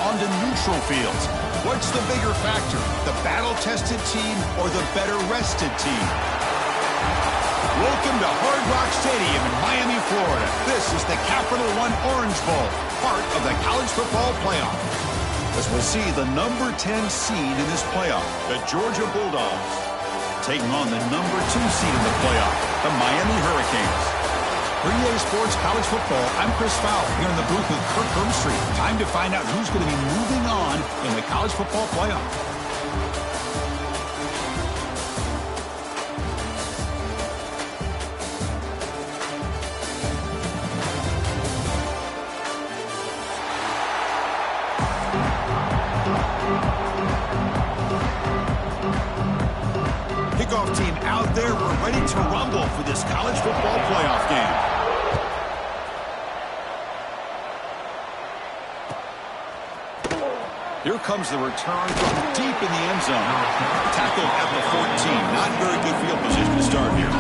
onto neutral fields. What's the bigger factor, the battle-tested team or the better-rested team? Welcome to Hard Rock Stadium in Miami, Florida. This is the Capital One Orange Bowl, part of the college football playoff. As we'll see the number 10 seed in this playoff, the Georgia Bulldogs, taking on the number 2 seed in the playoff, the Miami Hurricanes. For EA Sports College Football, I'm Chris Fowler here in the booth with Kirk Herbstreit. Time to find out who's going to be moving on in the college football playoff. Kickoff team out there. We're ready to rumble for this college football playoff game. Here comes the return from deep in the end zone. Tackled at the 14. Not very good field position to start here.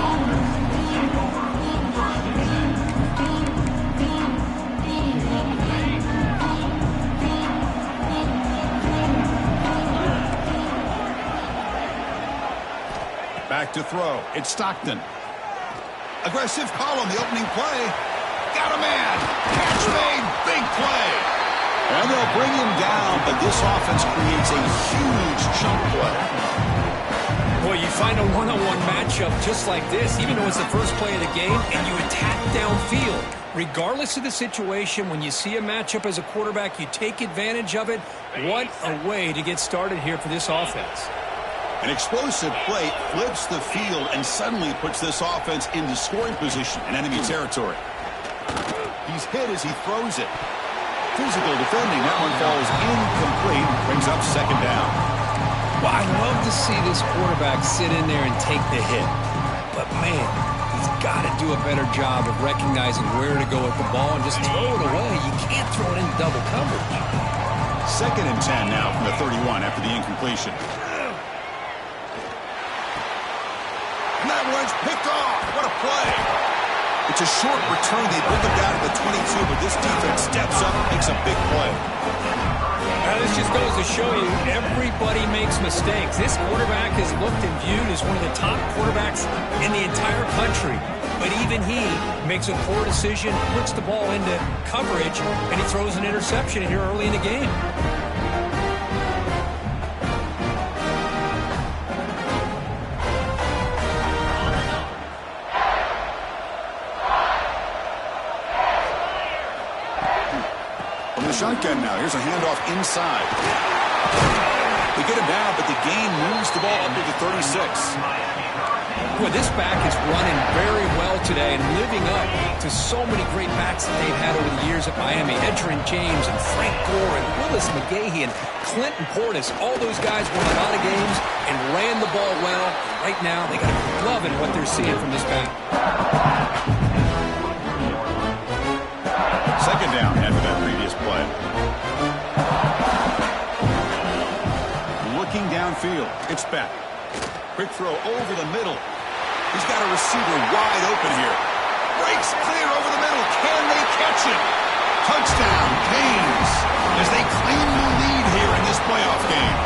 Back to throw. It's Stockton. Aggressive call on the opening play. Got a man. Catch made. Big play. And they'll bring him down, but this offense creates a huge chunk play. Boy, you find a one-on-one matchup just like this, even though it's the first play of the game, and you attack downfield. Regardless of the situation, when you see a matchup as a quarterback, you take advantage of it. What a way to get started here for this offense. An explosive play flips the field and suddenly puts this offense into scoring position in enemy territory. He's hit as he throws it. Physical defending. That one falls incomplete. Brings up second down. Well, I love to see this quarterback sit in there and take the hit. But, man, he's got to do a better job of recognizing where to go with the ball and just throw it away. You can't throw it in double coverage. Second and 10 now from the 31 after the incompletion. And that one's picked off. What a play. It's a short return. They bring him down to the 22, but this defense steps up and makes a big play. Now, this just goes to show you everybody makes mistakes. This quarterback is looked and viewed as one of the top quarterbacks in the entire country. But even he makes a poor decision, puts the ball into coverage, and he throws an interception here early in the game. Shotgun now. Here's a handoff inside. They get him down, but the gain moves the ball up to the 36. Boy, this back is running very well today and living up to so many great backs that they've had over the years at Miami. Edgerrin James and Frank Gore and Willis McGahee and Clinton Portis. All those guys won a lot of games and ran the ball well. Right now, they got to be loving what they're seeing from this back. Second down after that previous play. Looking downfield. It's back. Quick throw over the middle. He's got a receiver wide open here. Breaks clear over the middle. Can they catch him? Touchdown, Canes, as they claim the lead here in this playoff game.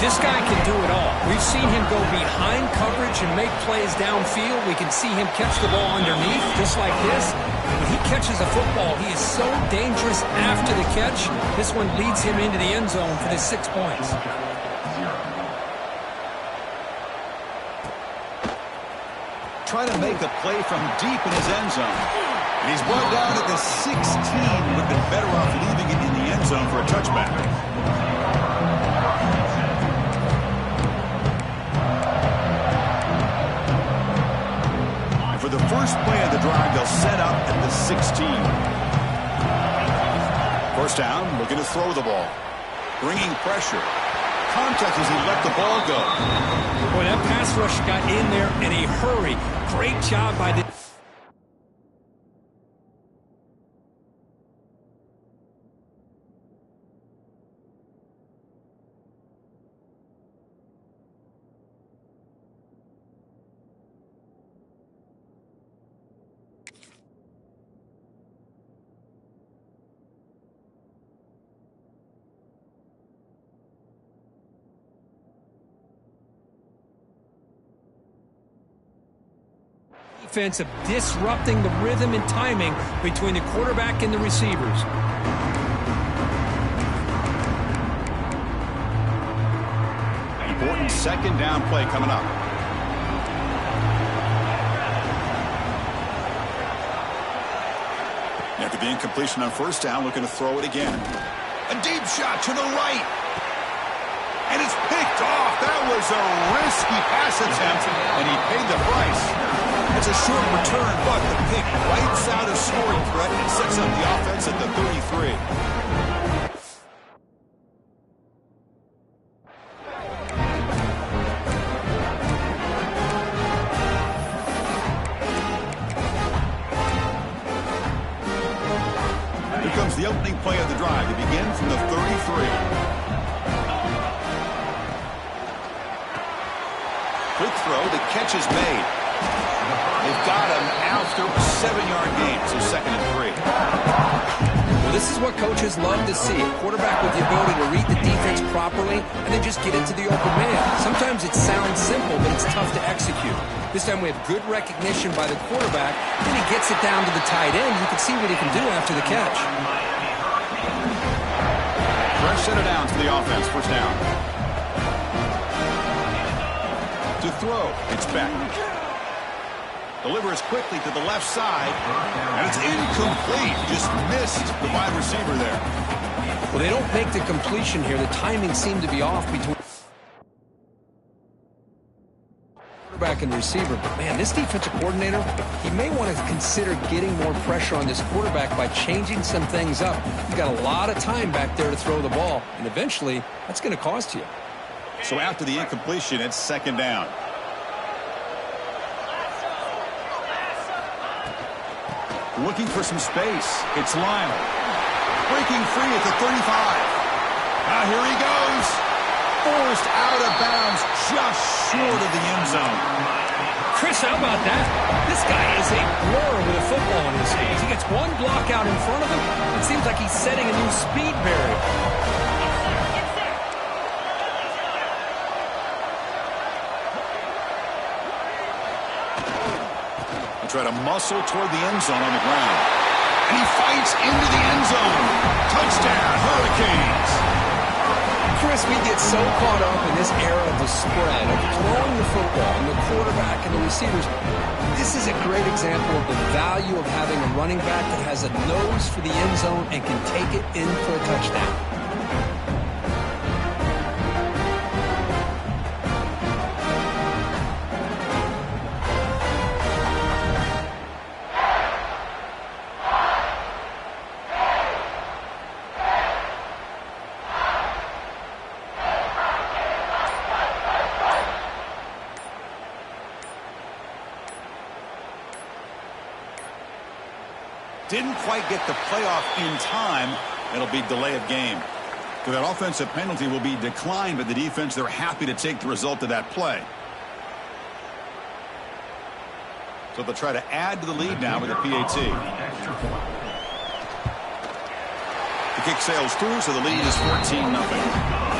This guy can do it all. We've seen him go behind coverage and make plays downfield. We can see him catch the ball underneath, just like this. When he catches a football, he is so dangerous after the catch. This one leads him into the end zone for the 6 points. Trying to make a play from deep in his end zone. And he's brought down at the 16. Would have been better off leaving it in the end zone for a touchback. For the first play of the drive, they'll set up at the 16. First down, looking to throw the ball. Bringing pressure. Contact as he let the ball go. Boy, that pass rush got in there in a hurry. Great job by the... defense of disrupting the rhythm and timing between the quarterback and the receivers. Important second down play coming up. After the incompletion on first down, looking to throw it again. A deep shot to the right. And it's picked off. That was a risky pass attempt, and he paid the price. It's a short return, but the pick wipes out a scoring threat and sets up the offense at the 33. The opening play of the drive to begin from the 33. Quick throw, the catch is made. They've got him after a 7-yard gain, so 2nd and 3. Well, this is what coaches love to see. A quarterback with the ability to read the defense properly and then just get it to the open man. Sometimes it sounds simple, but it's tough to execute. This time we have good recognition by the quarterback, and he gets it down to the tight end. You can see what he can do after the catch. Fresh set of downs for the offense. First down. To throw. It's back. Delivers quickly to the left side. And it's incomplete. Just missed the wide receiver there. Well, they don't make the completion here. The timing seemed to be off between quarterback and receiver. But, man, this defensive coordinator, he may want to consider getting more pressure on this quarterback by changing some things up. He's got a lot of time back there to throw the ball, and eventually that's going to cost you. So after the incompletion, it's 2nd down. Looking for some space. It's Lionel. Breaking free at the 35. Now here he goes. Forced out of bounds just short of the end zone. Chris, how about that? This guy is a blur with a football in his hands. He gets one block out in front of him. It seems like he's setting a new speed barrier. They try to muscle toward the end zone on the ground. And he fights into the end zone. Touchdown, Hurricanes. Chris, we get so caught up in this era of the spread, of throwing the football, and the quarterback and the receivers. This is a great example of the value of having a running back that has a nose for the end zone and can take it in for a touchdown. Didn't quite get the playoff in time. It'll be delay of game. So that offensive penalty will be declined by the defense. They're happy to take the result of that play. So they'll try to add to the lead now with a PAT. The kick sails through, so the lead is 14-0.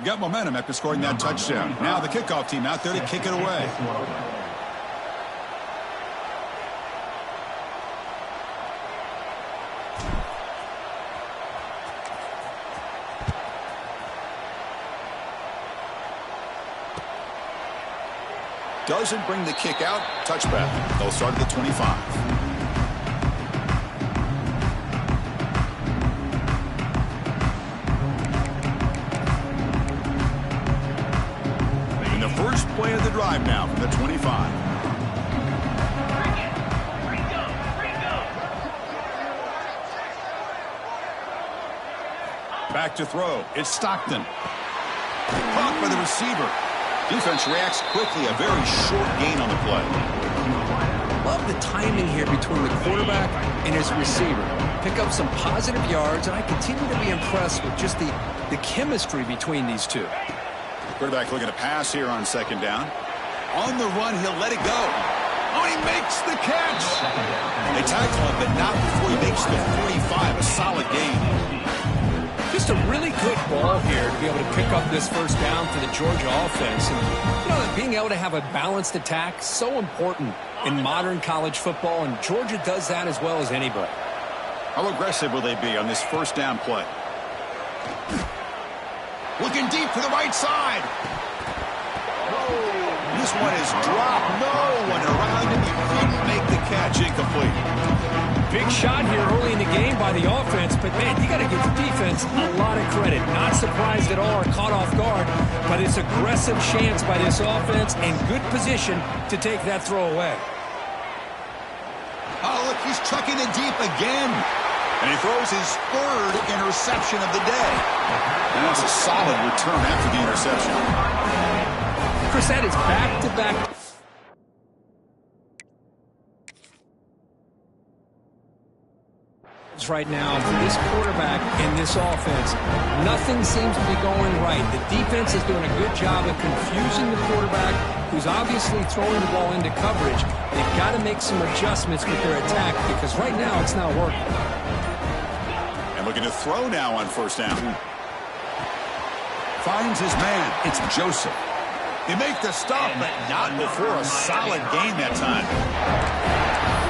Got momentum after scoring that touchdown. Now the kickoff team out there to kick it away. Doesn't bring the kick out. Touchback. They'll start at the 25. First play of the drive now from the 25. Back to throw. It's Stockton. by the receiver. Defense reacts quickly, a very short gain on the play. Love the timing here between the quarterback and his receiver. Pick up some positive yards, and I continue to be impressed with just the chemistry between these two. Quarterback looking to pass here on second down. On the run, he'll let it go. Oh, he makes the catch. They tackle him, but not before he makes the 45. A solid gain. Just a really good ball here to be able to pick up this first down for the Georgia offense. And, you know, being able to have a balanced attack, so important in modern college football, and Georgia does that as well as anybody. How aggressive will they be on this first down play? Looking deep to the right side. This one is dropped. No one around him. He couldn't make the catch. Incomplete. Big shot here early in the game by the offense, but, man, you got to give the defense a lot of credit. Not surprised at all or caught off guard, but it's aggressive chance by this offense and good position to take that throw away. Oh, look, he's chucking it deep again. And he throws his third interception of the day. And that's a solid return after the interception. Chris, that is back-to-back. Right now for this quarterback and this offense, nothing seems to be going right. The defense is doing a good job of confusing the quarterback, who's obviously throwing the ball into coverage. They've got to make some adjustments with their attack because right now it's not working. And looking to throw now on first down. Finds his man. It's Joseph. They make the stop, but not before a solid gain that time.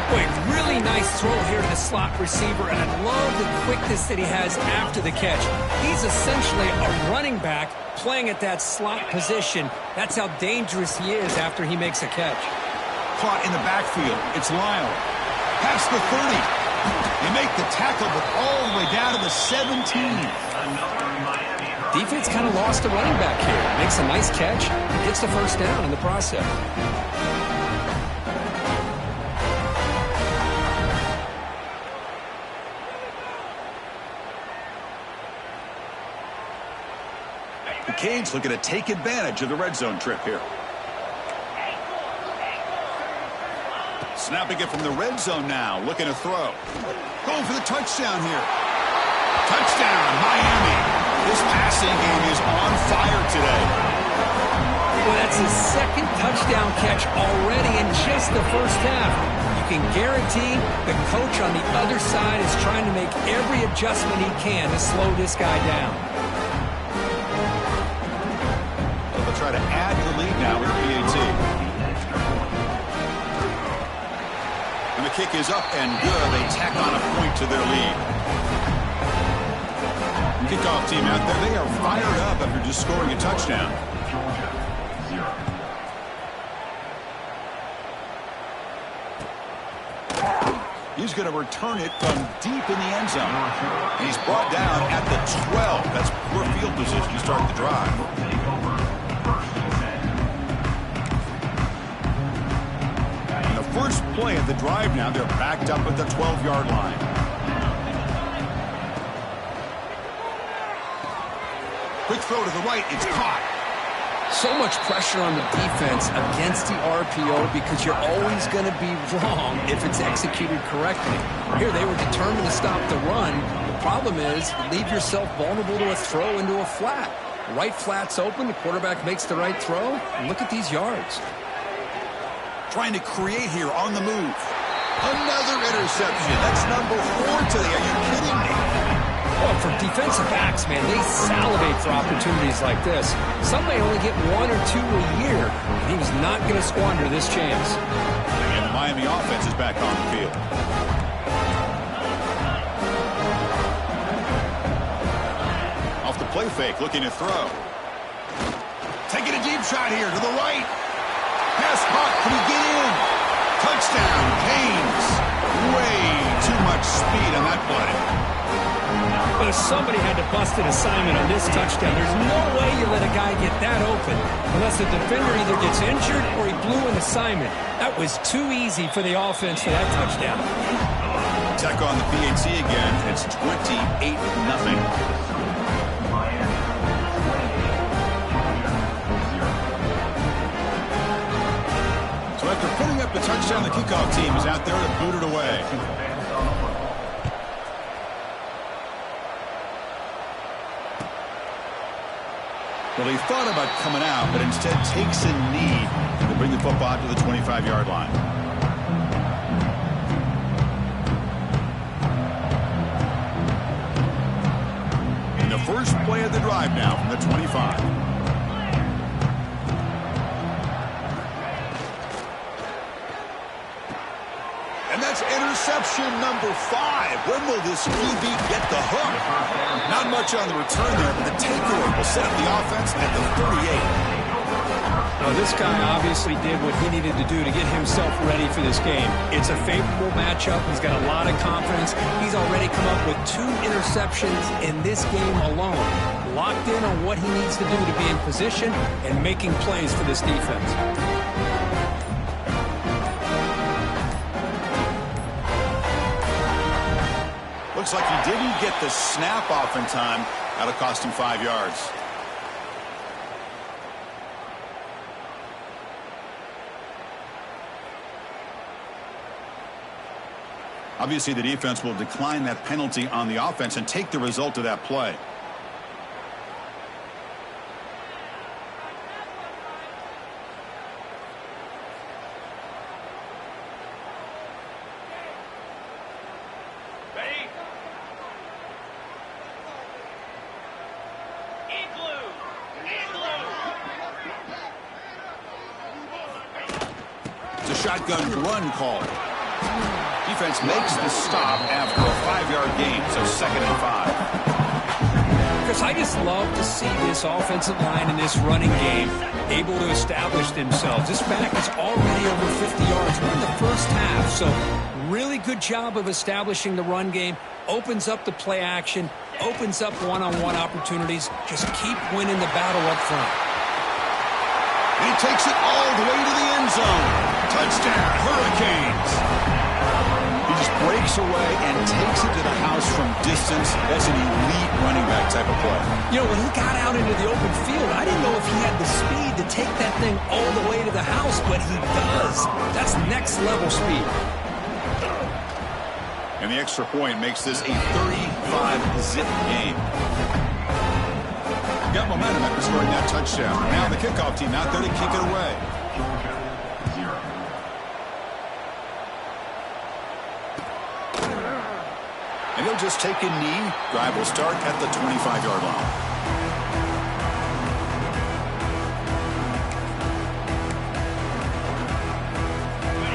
Boy, really nice throw here to the slot receiver, and I love the quickness that he has after the catch. He's essentially a running back playing at that slot position. That's how dangerous he is after he makes a catch. Caught in the backfield. It's Lyle. Past the 30. They make the tackle, but all the way down to the 17. Defense kind of lost a running back here. Makes a nice catch, gets the first down in the process. The Canes looking to take advantage of the red zone trip here. Snapping it from the red zone now, looking to throw. Going for the touchdown here. Touchdown, Miami. This passing game is on fire today. Well, that's his second touchdown catch already in just the first half. You can guarantee the coach on the other side is trying to make every adjustment he can to slow this guy down. They'll try to add the lead now with PAT. And the kick is up and good. They tack on a point to their lead. Kickoff team out there, they are fired up after just scoring a touchdown. He's going to return it from deep in the end zone. And he's brought down at the 12. That's poor field position to start the drive. And the first play of the drive now, they're backed up at the 12-yard line. Quick throw to the right. It's caught. So much pressure on the defense against the RPO because you're always going to be wrong if it's executed correctly. Here, they were determined to stop the run. The problem is you leave yourself vulnerable to a throw into a flat. Right flat's open. The quarterback makes the right throw. And look at these yards. Trying to create here on the move. Another interception. That's number 4 today. Are you kidding me? Well, for defensive backs, man, they salivate for opportunities like this. Some may only get 1 or 2 a year, and he was not going to squander this chance. And the Miami offense is back on the field. Off the play fake, looking to throw. Taking a deep shot here to the right. Pass caught. Can he get in? Touchdown, Canes. Way too much speed on that play. But somebody had to bust an assignment on this touchdown. There's no way you let a guy get that open unless the defender either gets injured or he blew an assignment. That was too easy for the offense for that touchdown. Tech on the PAT again. It's 28-0. The touchdown, the kickoff team is out there to boot it away. Well, he thought about coming out, but instead takes a knee to bring the football to the 25-yard line. In the first play of the drive now from the 25. And that's interception number 5. When will this QB get the hook? Not much on the return there, but the takeaway will set up the offense at the 38. Well, this guy obviously did what he needed to do to get himself ready for this game. It's a favorable matchup. He's got a lot of confidence. He's already come up with 2 interceptions in this game alone. Locked in on what he needs to do to be in position and making plays for this defense. Looks like he didn't get the snap off in time. That'll cost him 5 yards. Obviously, the defense will decline that penalty on the offense and take the result of that play. It's a shotgun run call. Defense makes the stop after a 5-yard gain, so 2nd and 5. Chris, I just love to see this offensive line in this running game able to establish themselves. This back is already over 50 yards. We're in the first half, so really good job of establishing the run game. Opens up the play action, opens up one-on-one opportunities. Just keep winning the battle up front. And he takes it all the way to the end zone. Touchdown, Hurricanes. He just breaks away and takes it to the house from distance. That's an elite running back type of play. You know, when he got out into the open field, I didn't know if he had the speed to take that thing all the way to the house, but he does. That's next level speed. And the extra point makes this a 35-zip game. Got momentum after scoring that touchdown. Now the kickoff team out there to kick it away. And he'll just take a knee. Drive will start at the 25-yard line.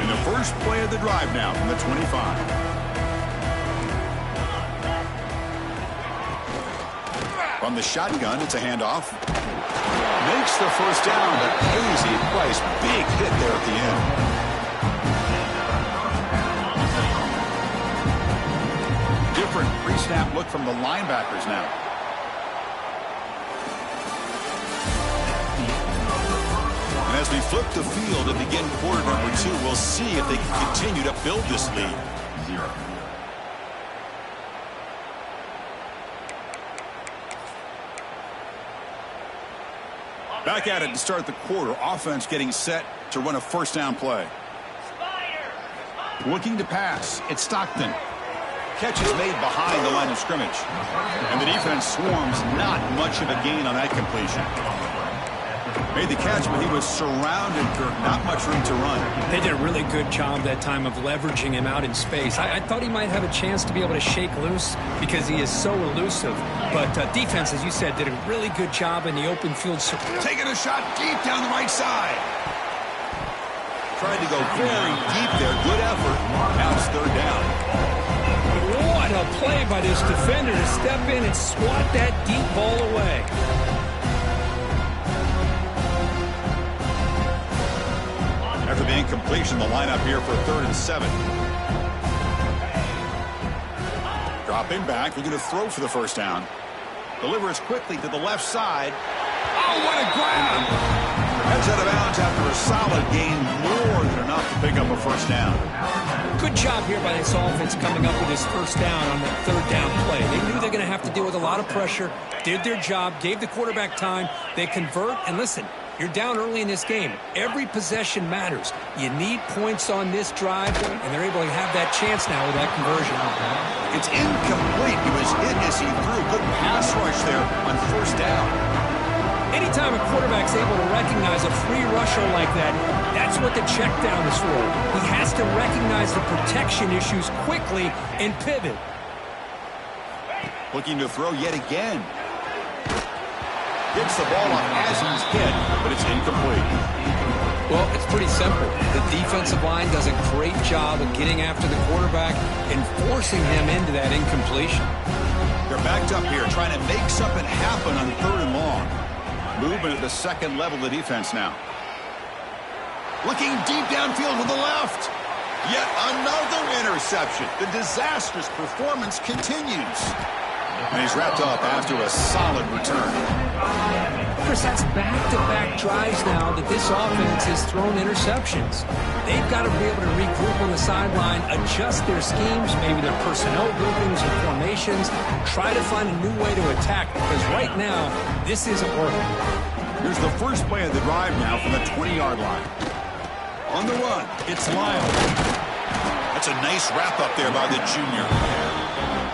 In the first play of the drive now from the 25. From the shotgun, it's a handoff. Makes the first down, but pays a price. Big hit there at the end. Different pre-snap look from the linebackers now. And as we flip the field and begin quarter number 2, we'll see if they can continue to build this lead. Back at it to start the quarter. Offense getting set to run a first down play. Looking to pass. It's Stockton. Catch is made behind the line of scrimmage. And the defense swarms. Not much of a gain on that completion. Made the catch, but he was surrounded, Kirk. Not much room to run. They did a really good job that time of leveraging him out in space. I thought he might have a chance to be able to shake loose because he is so elusive. But defense, as you said, did a really good job in the open field. Taking a shot deep down the right side. Tried to go very deep there. Good effort. Now it's 3rd down. What a play by this defender to step in and swat that deep ball away. After the incompletion, the lineup here for 3rd and 7. Dropping back, looking to throw for the first down. Delivers quickly to the left side. Oh, what a grab! Heads out of bounds after a solid gain, more than enough to pick up a first down. Good Good job here by this offense coming up with this first down on that third down play. They knew they're going to have to deal with a lot of pressure, did their job, gave the quarterback time. They convert, and listen, you're down early in this game. Every possession matters. You need points on this drive, and they're able to have that chance now with that conversion. It's incomplete. He was hit as he threw. Good pass rush there on first down. Anytime a quarterback's able to recognize a free rusher like that, that's what the check down is for. He has to recognize the protection issues quickly and pivot. Looking to throw yet again. Gets the ball off as he's hit, but it's incomplete. Well, it's pretty simple. The defensive line does a great job of getting after the quarterback and forcing him into that incompletion. They're backed up here, trying to make something happen on third and long. Movement at the second level of the defense now. Looking deep downfield to the left. Yet another interception. The disastrous performance continues. And he's wrapped up after a solid return. Chris, that's back-to-back drives now that this offense has thrown interceptions. They've got to be able to regroup on the sideline, adjust their schemes, maybe their personnel groupings or formations, try to find a new way to attack, because right now, this isn't working. Here's the first play of the drive now from the 20-yard line. On the run, it's Lyle. That's a nice wrap-up there by the junior.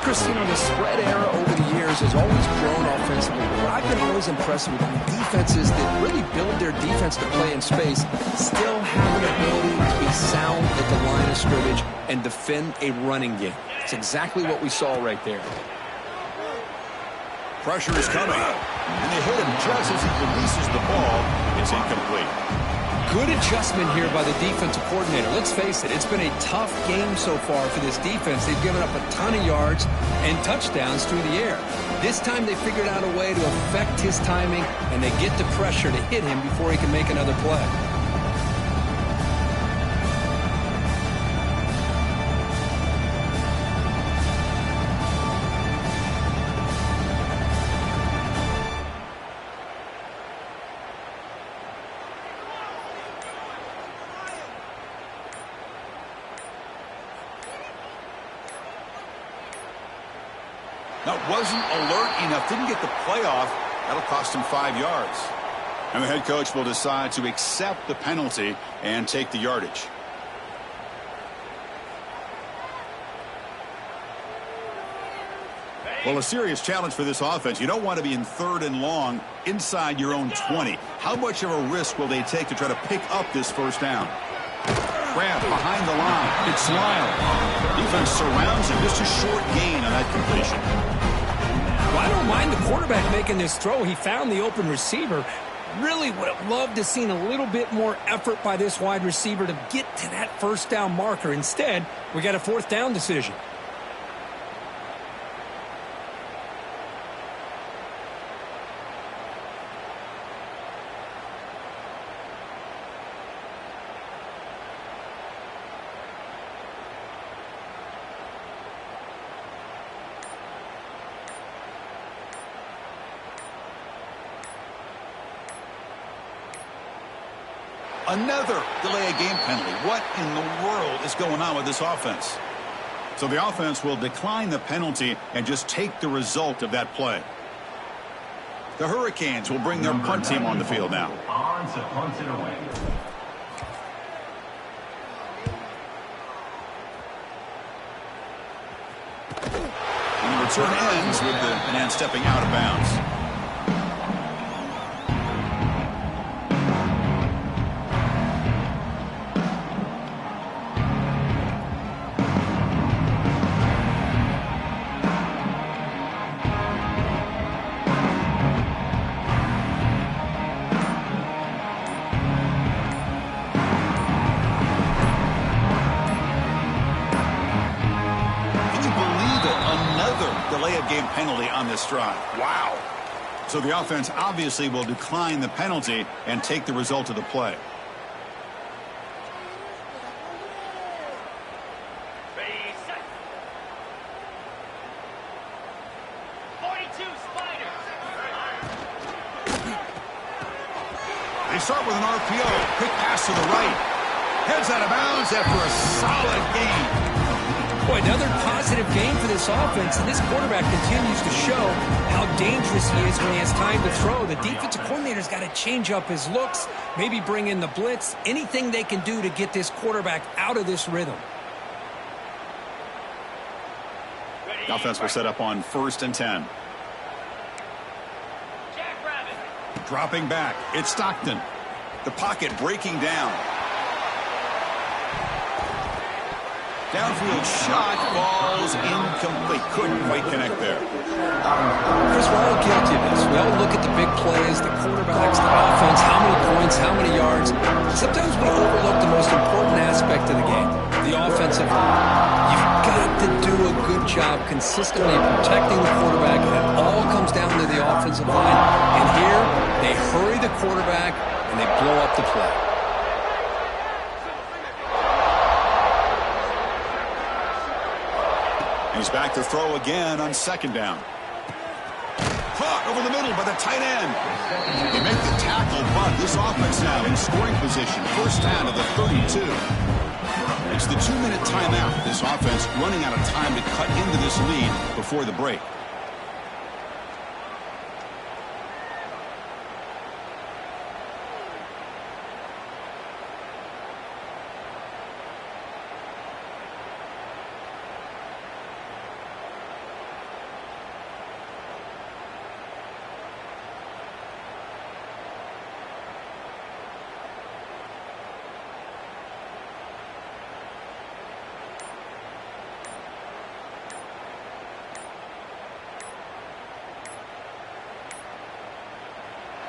Chris, you know, the spread era over the years has always grown offensively. But I've been always impressed with defenses that really build their defense to play in space, still have an ability to be sound at the line of scrimmage and defend a running game. It's exactly what we saw right there. Pressure is coming, and they hit him just as he releases the ball. It's incomplete. Good adjustment here by the defensive coordinator. Let's face it, it's been a tough game so far for this defense. They've given up a ton of yards and touchdowns through the air. This time they figured out a way to affect his timing, and they get the pressure to hit him before he can make another play. That wasn't alert enough. Didn't get the playoff. That'll cost him 5 yards. And the head coach will decide to accept the penalty and take the yardage. Well, a serious challenge for this offense. You don't want to be in third and long inside your own 20. How much of a risk will they take to try to pick up this first down? Grab behind the line. It's Lyle. Defense surrounds him. Just a short gain on that completion. Well, I don't mind the quarterback making this throw. He found the open receiver. Really would have loved to have seen a little bit more effort by this wide receiver to get to that first down marker. Instead, we got a fourth down decision. Another delay of game penalty. What in the world is going on with this offense? So the offense will decline the penalty and just take the result of that play. The Hurricanes will bring their punt team on the field now. And the return ends with the man stepping out of bounds. Game penalty on this drive. Wow. So the offense obviously will decline the penalty and take the result of the play. They start with an RPO. Quick pass to the right. Heads out of bounds after a solid gain. positive game for this offense, and this quarterback continues to show how dangerous he is when he has time to throw. The defensive coordinator's got to change up his looks, maybe bring in the blitz, anything they can do to get this quarterback out of this rhythm. The offense will set up on 1st and 10. Dropping back, it's Stockton. The pocket breaking down. Downfield shot falls incomplete. Couldn't quite connect there. Chris, we're all guilty of this. We all look at the big plays, the quarterbacks, the offense, how many points, how many yards. Sometimes we overlook the most important aspect of the game, the offensive line. You've got to do a good job consistently protecting the quarterback, and it all comes down to the offensive line. And here, they hurry the quarterback, and they blow up the play. He's back to throw again on 2nd down. Caught over the middle by the tight end. They make the tackle, but this offense now in scoring position. 1st down to the 32. It's the 2-minute timeout. This offense running out of time to cut into this lead before the break.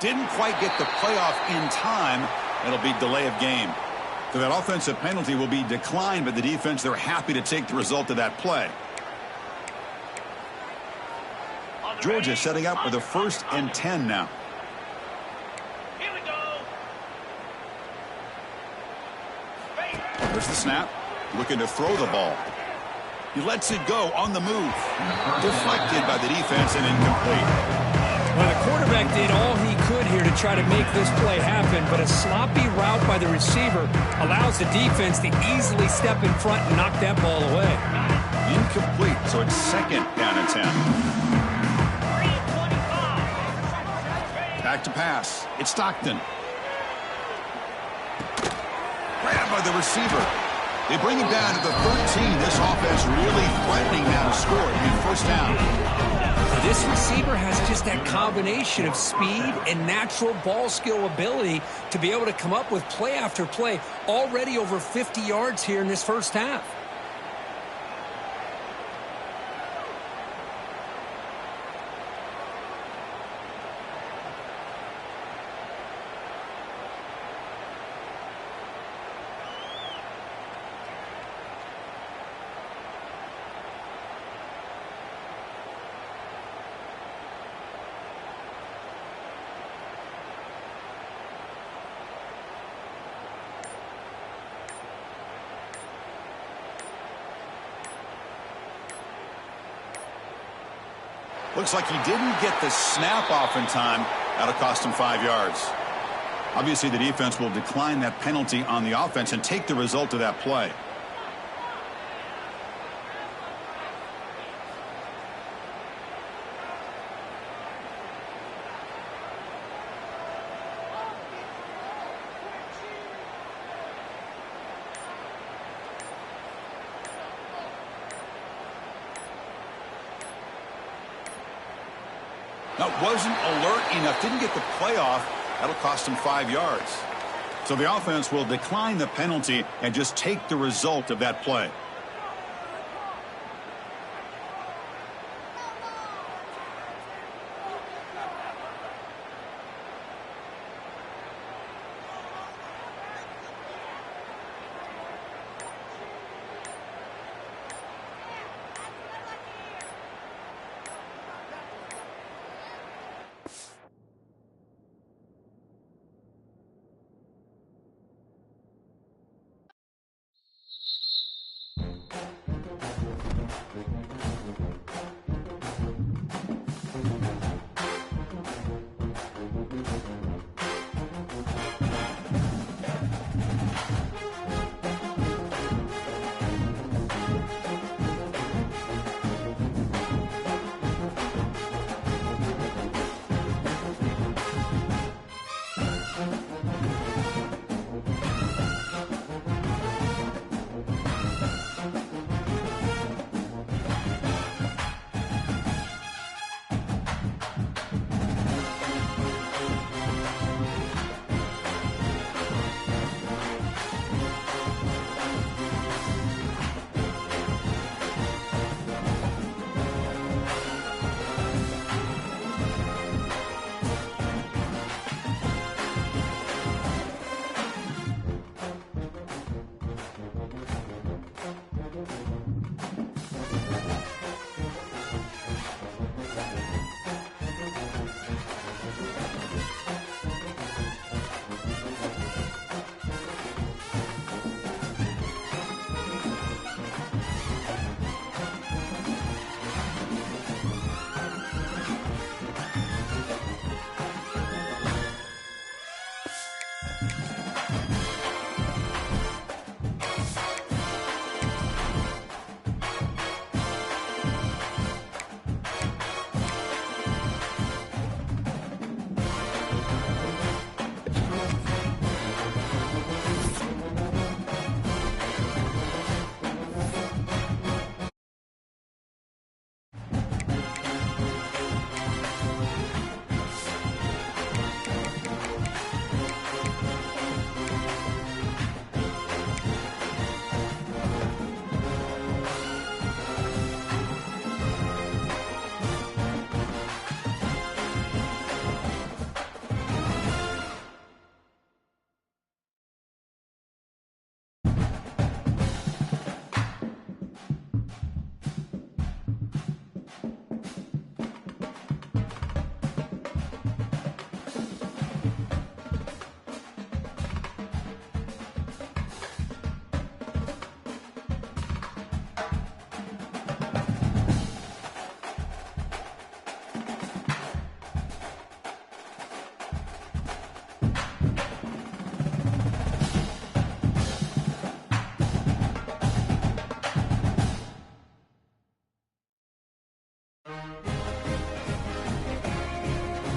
Didn't quite get the playoff in time. It'll be delay of game. So that offensive penalty will be declined by the defense. They're happy to take the result of that play. Georgia setting up with a 1st and 10 now. Here we go. There's the snap. Looking to throw the ball. He lets it go on the move. Deflected by the defense and incomplete. Well, the quarterback did all he could here to try to make this play happen, but a sloppy route by the receiver allows the defense to easily step in front and knock that ball away. Incomplete, so it's 2nd down and 10. Back to pass. It's Stockton. Grabbed by the receiver. They bring him down to the 13. This offense really threatening now to score. It'll be 1st down. This receiver has just that combination of speed and natural ball skill ability to be able to come up with play after play. Already over 50 yards here in this 1st half. Looks like he didn't get the snap off in time. That'll cost him 5 yards. Obviously, the defense will decline that penalty on the offense and take the result of that play. That wasn't alert enough. Didn't get the playoff. That'll cost him 5 yards. So the offense will decline the penalty and just take the result of that play.